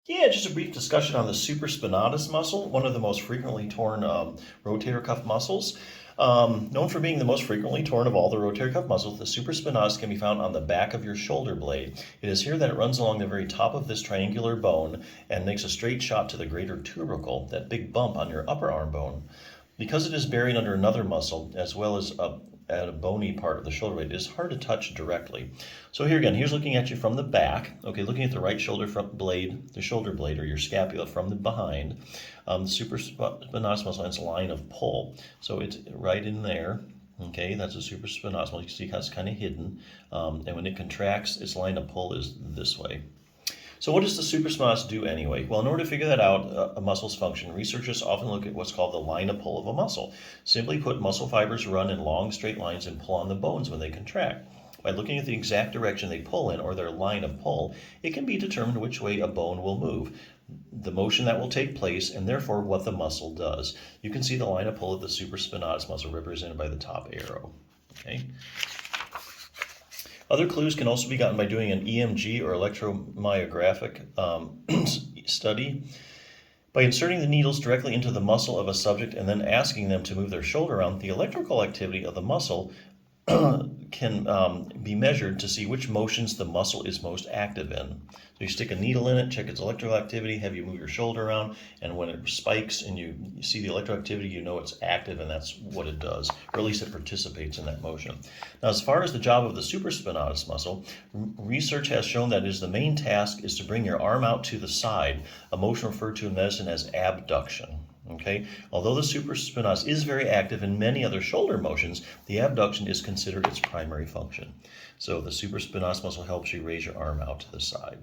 Yeah, just a brief discussion on the supraspinatus muscle, one of the most frequently torn rotator cuff muscles. Known for being the most frequently torn of all the rotator cuff muscles, the supraspinatus can be found on the back of your shoulder blade. It is here that it runs along the very top of this triangular bone and makes a straight shot to the greater tubercle, that big bump on your upper arm bone. Because it is buried under another muscle, as well as at a bony part of the shoulder blade, it is hard to touch directly. So here again, here's looking at you from the back, okay, looking at the right shoulder front blade, the shoulder blade or your scapula from the behind. The supraspinatus muscle has a line of pull. So it's right in there. Okay, that's a supraspinatus muscle. You can see how it's kind of hidden. And when it contracts, its line of pull is this way. So what does the supraspinatus do anyway? Well, in order to figure that out, a muscle's function, researchers often look at what's called the line of pull of a muscle. Simply put, muscle fibers run in long straight lines and pull on the bones when they contract. By looking at the exact direction they pull in, or their line of pull, it can be determined which way a bone will move, the motion that will take place, and therefore what the muscle does. You can see the line of pull of the supraspinatus muscle represented by the top arrow. Okay. Other clues can also be gotten by doing an EMG or electromyographic study. By inserting the needles directly into the muscle of a subject and then asking them to move their shoulder around, the electrical activity of the muscle can be measured to see which motions the muscle is most active in. So you stick a needle in it, check its electrical activity, have you move your shoulder around, and when it spikes and you see the electrical activity, you know it's active and that's what it does, or at least it participates in that motion. Now, as far as the job of the supraspinatus muscle, research has shown that the main task is to bring your arm out to the side, a motion referred to in medicine as abduction. Okay, although the supraspinatus is very active in many other shoulder motions, the abduction is considered its primary function. So the supraspinatus muscle helps you raise your arm out to the side.